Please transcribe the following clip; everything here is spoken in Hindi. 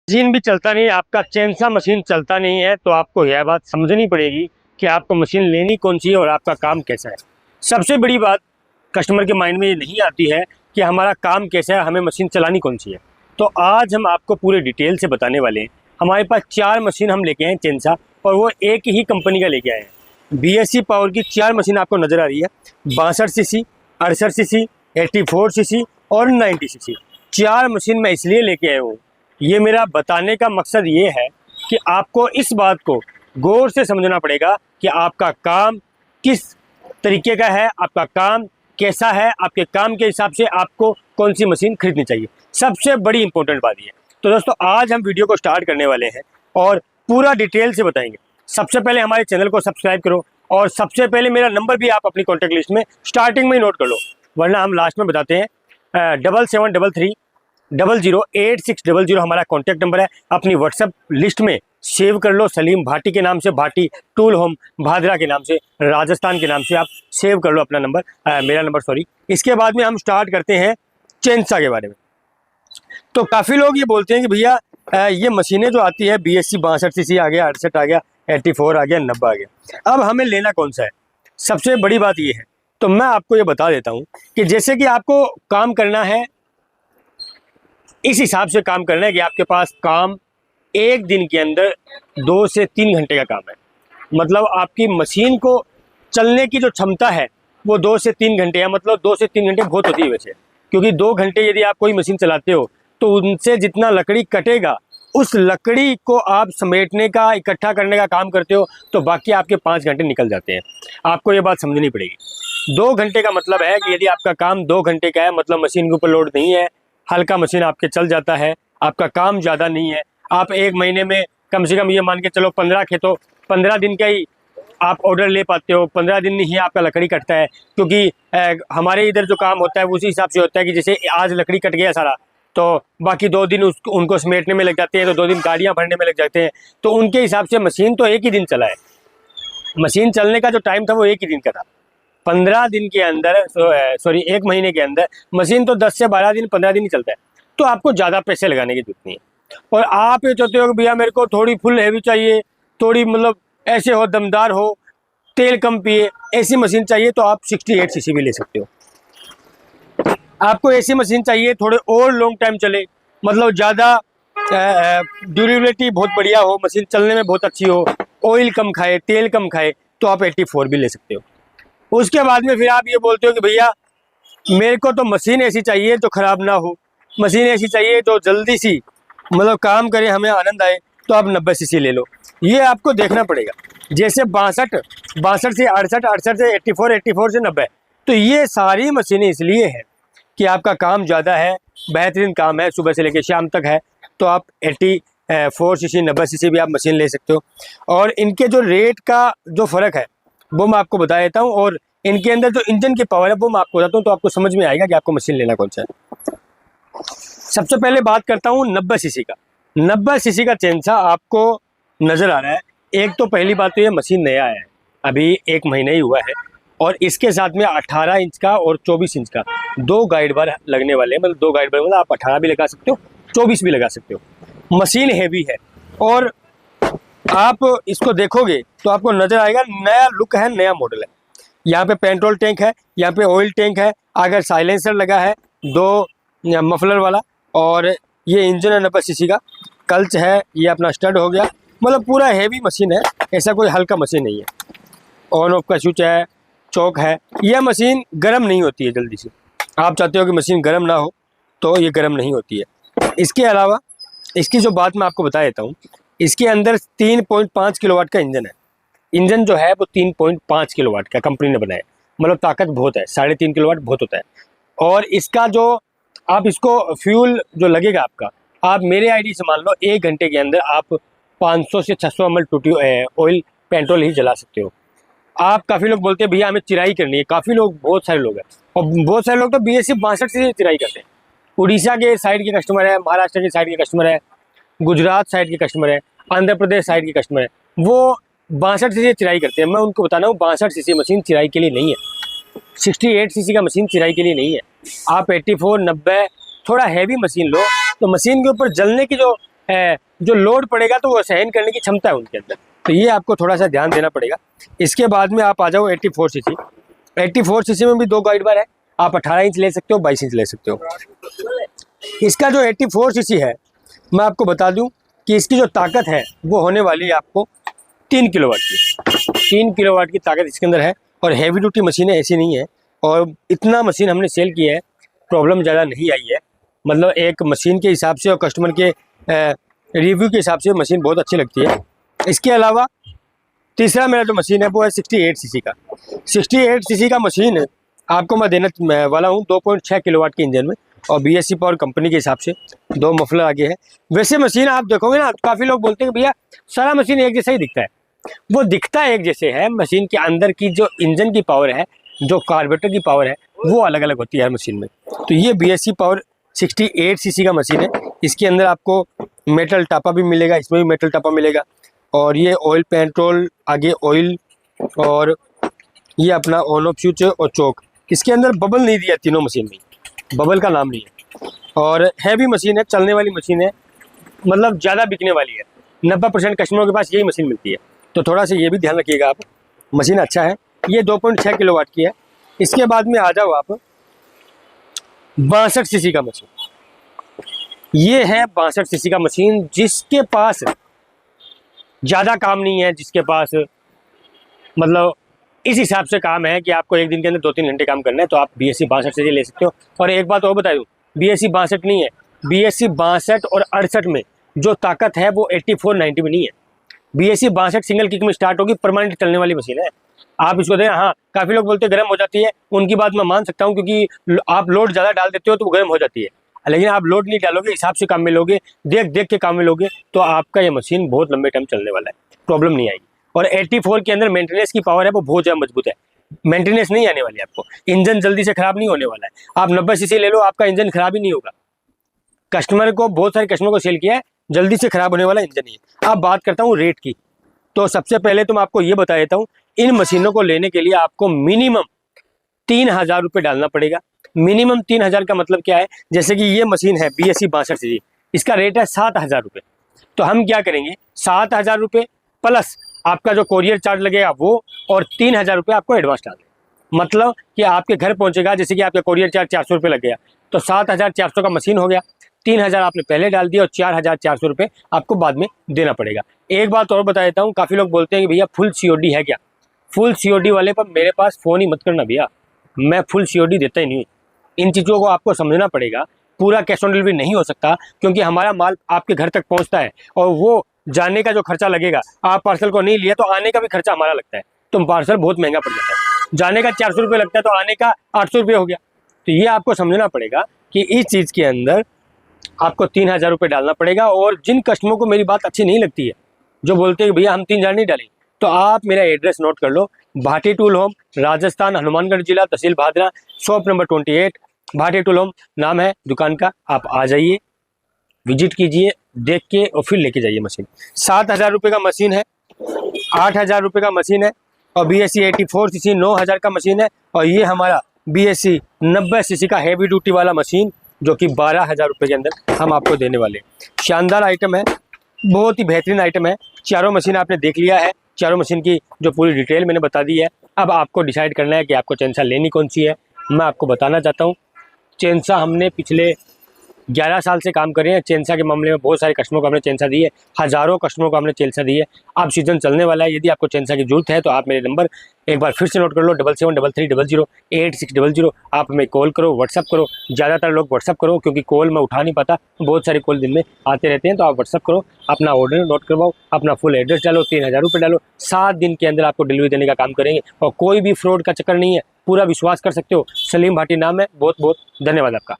मशीन भी चलता नहीं है, आपका चैनसा मशीन चलता नहीं है, तो आपको यह बात समझनी पड़ेगी कि आपको मशीन लेनी कौन सी है और आपका काम कैसा है। सबसे बड़ी बात कस्टमर के माइंड में ये नहीं आती है कि हमारा काम कैसा है, हमें मशीन चलानी कौन सी है। तो आज हम आपको पूरे डिटेल से बताने वाले हैं। हमारे पास 4 मशीन हम लेके आए हैं चैनसा, और वो एक ही कंपनी का लेके आए हैं। BSC पावर की 4 मशीन आपको नज़र आ रही है। 62 सीसी, 68 सीसी, 84 सीसी और 90 सीसी। 4 मशीन मैं इसलिए लेके आया हूँ, ये मेरा बताने का मकसद ये है कि आपको इस बात को गौर से समझना पड़ेगा कि आपका काम किस तरीके का है, आपका काम कैसा है, आपके काम के हिसाब से आपको कौन सी मशीन खरीदनी चाहिए। सबसे बड़ी इंपॉर्टेंट बात ये। तो दोस्तों, आज हम वीडियो को स्टार्ट करने वाले हैं और पूरा डिटेल से बताएंगे। सबसे पहले हमारे चैनल को सब्सक्राइब करो, और सबसे पहले मेरा नंबर भी आप अपनी कॉन्टैक्ट लिस्ट में स्टार्टिंग में ही नोट कर लो, वरना हम लास्ट में बताते हैं। 7733008600 हमारा कॉन्टैक्ट नंबर है। अपनी व्हाट्सएप लिस्ट में सेव कर लो, सलीम भाटी के नाम से, भाटी टूल होम भादरा के नाम से, राजस्थान के नाम से आप सेव कर लो अपना नंबर, मेरा नंबर सॉरी। इसके बाद में हम स्टार्ट करते हैं चैनसा के बारे में। तो काफ़ी लोग ये बोलते हैं कि भैया ये मशीनें जो आती है BSC 62 सीसी आ गया, 68 आ गया, 84 आ गया, 90 आ गया, अब हमें लेना कौन सा है। सबसे बड़ी बात ये है, तो मैं आपको ये बता देता हूँ कि जैसे कि आपको काम करना है, इस हिसाब से काम करना है कि आपके पास काम एक दिन के अंदर 2 से 3 घंटे का काम है। मतलब आपकी मशीन को चलने की जो क्षमता है वो 2 से 3 घंटे है। मतलब 2 से 3 घंटे बहुत होती है वैसे, क्योंकि 2 घंटे यदि आप कोई मशीन चलाते हो तो उनसे जितना लकड़ी कटेगा, उस लकड़ी को आप समेटने का, इकट्ठा करने का काम करते हो, तो बाकी आपके 5 घंटे निकल जाते हैं। आपको ये बात समझनी पड़ेगी। 2 घंटे का मतलब है कि यदि आपका काम 2 घंटे का है, मतलब मशीन के ऊपर लोड नहीं है, हल्का मशीन आपके चल जाता है, आपका काम ज़्यादा नहीं है, आप एक महीने में कम से कम ये मान के चलो 15 खेतों 15 दिन का ही आप ऑर्डर ले पाते हो। 15 दिन ही आपका लकड़ी कटता है, क्योंकि हमारे इधर जो काम होता है उसी हिसाब से होता है कि जैसे आज लकड़ी कट गया सारा, तो बाकी 2 दिन उनको समेटने में लग जाते हैं, तो 2 दिन गाड़ियाँ भरने में लग जाते हैं। तो उनके हिसाब से मशीन तो एक ही दिन चला है। मशीन चलने का जो टाइम था वो एक ही दिन का था। 15 दिन के अंदर, सॉरी 1 महीने के अंदर मशीन तो 10 से 12 दिन 15 दिन ही चलता है। तो आपको ज़्यादा पैसे लगाने की जरूरत नहीं है। और आप ये चाहते हो कि भैया मेरे को थोड़ी फुल हैवी चाहिए, थोड़ी मतलब ऐसे हो, दमदार हो, तेल कम पिए, ऐसी मशीन चाहिए, तो आप 68 सीसी भी ले सकते हो। आपको ऐसी मशीन चाहिए थोड़े और लॉन्ग टाइम चले, मतलब ज़्यादा ड्यूरेबिलिटी बहुत बढ़िया हो, मशीन चलने में बहुत अच्छी हो, ऑयल कम खाए, तेल कम खाए, तो आप 84 भी ले सकते हो। उसके बाद में फिर आप ये बोलते हो कि भैया मेरे को तो मशीन ऐसी चाहिए जो ख़राब ना हो, मशीन ऐसी चाहिए जो जल्दी सी मतलब काम करे, हमें आनंद आए, तो आप 90 सीसी ले लो। ये आपको देखना पड़ेगा। जैसे 62 से 68, 68 से 84, 84 से 90, तो ये सारी मशीनें इसलिए हैं कि आपका काम ज़्यादा है, बेहतरीन काम है, सुबह से लेकर शाम तक है, तो आप 84 सीसी 90 सीसी भी आप मशीन ले सकते हो। और इनके जो रेट का जो फ़र्क है वो मैं आपको बता देता हूँ, और इनके अंदर जो इंजन की पावर है वो मैं आपको बताता हूँ, तो आपको समझ में आएगा कि आपको मशीन लेना कौन सा है। सबसे पहले बात करता हूँ 90 सीसी का। 90 सीसी का चैनसा आपको नज़र आ रहा है। एक तो पहली बात तो ये मशीन नया है, अभी 1 महीना ही हुआ है, और इसके साथ में 18 इंच का और 24 इंच का 2 गाइड बार लगने वाले हैं। मतलब 2 गाइड बार, मतलब आप 18 भी लगा सकते हो, 24 भी लगा सकते हो। मशीन हैवी है, और आप इसको देखोगे तो आपको नज़र आएगा नया लुक है, नया मॉडल है। यहाँ पे पेट्रोल टैंक है, यहाँ पे ऑयल टैंक है, आगे साइलेंसर लगा है 2 मफलर वाला, और ये इंजन है 90 सीसी का, कल्च है, ये अपना स्टड हो गया। मतलब पूरा हैवी मशीन है, ऐसा कोई हल्का मशीन नहीं है। ऑन ऑफ का स्विच है, चौक है। यह मशीन गर्म नहीं होती है जल्दी से। आप चाहते हो कि मशीन गर्म ना हो, तो ये गर्म नहीं होती है। इसके अलावा इसकी जो बात मैं आपको बता देता हूँ, इसके अंदर 3.5 किलोवाट का इंजन है। इंजन जो है वो 3.5 किलोवाट का कंपनी ने बनाया, मतलब ताकत बहुत है। 3.5 किलोवाट बहुत होता है। और इसका जो आप इसको फ्यूल जो लगेगा आपका, आप मेरे आईडी से मान लो 1 घंटे के अंदर आप 500 से 600 ml टूटी ऑयल पेट्रोल ही जला सकते हो। आप काफ़ी लोग बोलते हैं भैया हमें चिराई करनी है, काफ़ी लोग, बहुत सारे लोग हैं, और बहुत सारे लोग तो BSC 62 से चिराई करते हैं। उड़ीसा के साइड के कस्टमर है, महाराष्ट्र के साइड के कस्टमर है, गुजरात साइड के कस्टमर है, आंध्र प्रदेश साइड के कस्टमर है, वो 62 सीसी चिराई करते हैं। मैं उनको बताना हूँ 62 सीसी मशीन चिराई के लिए नहीं है। 68 सीसी का मशीन चिराई के लिए नहीं है। आप 84, 90 थोड़ा हैवी मशीन लो, तो मशीन के ऊपर जलने की जो जो लोड पड़ेगा तो वो सहन करने की क्षमता है उनके अंदर, तो ये आपको थोड़ा सा ध्यान देना पड़ेगा। इसके बाद में आप आ जाओ 84 सीसी। 84 सीसी में भी 2 गाइड बार है, आप 18 इंच ले सकते हो, 22 इंच ले सकते हो। इसका जो 84 सीसी है, मैं आपको बता दूं कि इसकी जो ताकत है वो होने वाली है आपको 3 किलोवाट की। 3 किलोवाट की ताकत इसके अंदर है और हैवी ड्यूटी मशीन है, ऐसी नहीं है। और इतना मशीन हमने सेल किया है, प्रॉब्लम ज़्यादा नहीं आई है। मतलब एक मशीन के हिसाब से और कस्टमर के रिव्यू के हिसाब से मशीन बहुत अच्छी लगती है। इसके अलावा तीसरा मेरा जो मशीन है वो है 68 सीसी का। 68 सीसी का मशीन आपको मैं देने वाला हूँ 2.6 किलोवाट के इंजन में, और BSC पावर कंपनी के हिसाब से 2 मफलर आगे है। वैसे मशीन आप देखोगे ना, काफ़ी लोग बोलते हैं भैया सारा मशीन एक जैसा ही दिखता है। वो दिखता एक जैसे है, मशीन के अंदर की जो इंजन की पावर है, जो कार्बोरेटर की पावर है, वो अलग अलग होती है हर मशीन में। तो ये BSC पावर 68 सीसी का मशीन है। इसके अंदर आपको मेटल टापा भी मिलेगा, इसमें भी मेटल टापा मिलेगा। और ये ऑयल पेट्रोल, आगे ऑयल, और ये अपना ऑन ऑफ स्विच और चौक। इसके अंदर बबल नहीं दिया, तीनों मशीन में बबल का नाम नहीं है। और हैवी मशीन है, चलने वाली मशीन है, मतलब ज़्यादा बिकने वाली है। 90% कस्टमरों के पास यही मशीन मिलती है, तो थोड़ा सा ये भी ध्यान रखिएगा आप। मशीन अच्छा है, ये 2.6 किलोवाट की है। इसके बाद में आ जाओ आप 62 सीसी का मशीन। ये है 62 सीसी का मशीन। जिसके पास ज़्यादा काम नहीं है, जिसके पास मतलब इस हिसाब से काम है कि आपको एक दिन के अंदर 2-3 घंटे काम करना है, तो आप BSC 62 सीसी ले सकते हो। और एक बात और बता दूँ, BSC 62 नहीं है, BSC 62 और 68 में जो ताकत है वो 84-90 में नहीं है। BSC 62 सिंगल किक में स्टार्ट होगी, परमानेंट चलने वाली मशीन है। आप इसको दें। हाँ, काफ़ी लोग बोलते हैं गर्म हो जाती है, उनकी बात मैं मान सकता हूँ, क्योंकि आप लोड ज़्यादा डाल देते हो तो वो गर्म हो जाती है। लेकिन आप लोड नहीं डालोगे, हिसाब से काम में लोगे, देख देख के काम में लोगे, तो आपका ये मशीन बहुत लंबे टाइम चलने वाला है, प्रॉब्लम नहीं आएगी। और 84 के अंदर मेंटेनेंस की पावर है वो बहुत ज़्यादा मजबूत है, मेंटेनेंस नहीं आने वाली आपको, इंजन जल्दी से खराब नहीं होने वाला है। आप 90 सीसी ले लो, आपका इंजन खराब ही नहीं होगा। कस्टमर को, बहुत सारे कस्टमर को सेल किया है, जल्दी से खराब होने वाला इंजन ही है। अब बात करता हूँ रेट की, तो सबसे पहले तो मैं आपको ये बता देता हूँ, इन मशीनों को लेने के लिए आपको मिनिमम 3000 रुपये डालना पड़ेगा। मिनिमम 3000 का मतलब क्या है, जैसे कि ये मशीन है BSC 62 सीसी, इसका रेट है 7000 रुपये। तो हम क्या करेंगे, 7000 रुपये प्लस आपका जो कोरियर चार्ज लगेगा वो, और 3000 रुपये आपको एडवांस डाल दें। मतलब कि आपके घर पहुंचेगा, जैसे कि आपका कोरियर चार्ज 400 रुपये लग गया, तो 7400 का मशीन हो गया। 3000 आपने पहले डाल दिया और 4400 रुपये आपको बाद में देना पड़ेगा। एक बात और बता देता हूँ, काफ़ी लोग बोलते हैं कि भैया फुल COD है क्या। फुल COD वाले पर मेरे पास फ़ोन ही मत करना भैया, मैं फुल COD देता ही नहीं। इन चीज़ों को आपको समझना पड़ेगा। पूरा कैश ऑन डिलीवरी नहीं हो सकता, क्योंकि हमारा माल आपके घर तक पहुंचता है, और वो जाने का जो खर्चा लगेगा, आप पार्सल को नहीं लिया तो आने का भी खर्चा हमारा लगता है, तो पार्सल बहुत महंगा पड़ जाता है। जाने का 400 रुपये लगता है तो आने का 800 रुपये हो गया। तो ये आपको समझना पड़ेगा कि इस चीज़ के अंदर आपको 3000 रुपये डालना पड़ेगा। और जिन कस्टमर को मेरी बात अच्छी नहीं लगती है, जो बोलते हैं कि भैया हम 3000 नहीं डालें, तो आप मेरा एड्रेस नोट कर लो, भाटी टूल होम, राजस्थान, हनुमानगढ़ जिला, तहसील Bhadra, shop number 28, Bhati tool home नाम है दुकान का। आप आ जाइए, विजिट कीजिए, देख के और फिर लेके जाइए मशीन। 7000 रुपये का मशीन है, 8000 रुपये का मशीन है, और BSC 84 सीसी 9000 का मशीन है। और ये हमारा BSC 90 सीसी का हैवी ड्यूटी वाला मशीन, जो कि 12000 रुपये के अंदर हम आपको देने वाले हैं। शानदार आइटम है, बहुत ही बेहतरीन आइटम है। चारों मशीन आपने देख लिया है, चारों मशीन की जो पूरी डिटेल मैंने बता दी है। अब आपको डिसाइड करना है कि आपको चेंसा लेनी कौन सी है। मैं आपको बताना चाहता हूँ, चेंसा हमने पिछले 11 साल से काम कर रहे हैं। चेंसा के मामले में बहुत सारे कस्टमरों को हमने चेंसा दी है, हज़ारों कस्टमरों को हमने चेंसा दी है। अब सीजन चलने वाला है, यदि आपको चेंसा की जरूरत है तो आप मेरे नंबर एक बार फिर से नोट कर लो, 7733008600। आप हमें कॉल करो, व्हाट्सअप करो। ज़्यादातर लोग व्हाट्सअप करो, क्योंकि कॉल मैं उठा नहीं पाता, बहुत सारे कॉल दिन में आते रहते हैं। तो आप व्हाट्सअप करो, अपना ऑर्डर नोट करवाओ, अपना फुल एड्रेस डालो, 3000 रुपये डालो, 7 दिन के अंदर आपको डिलीवरी देने का काम करेंगे। और कोई भी फ्रॉड का चक्कर नहीं है, पूरा विश्वास कर सकते हो। सलीम भाटी नाम है। बहुत बहुत धन्यवाद आपका।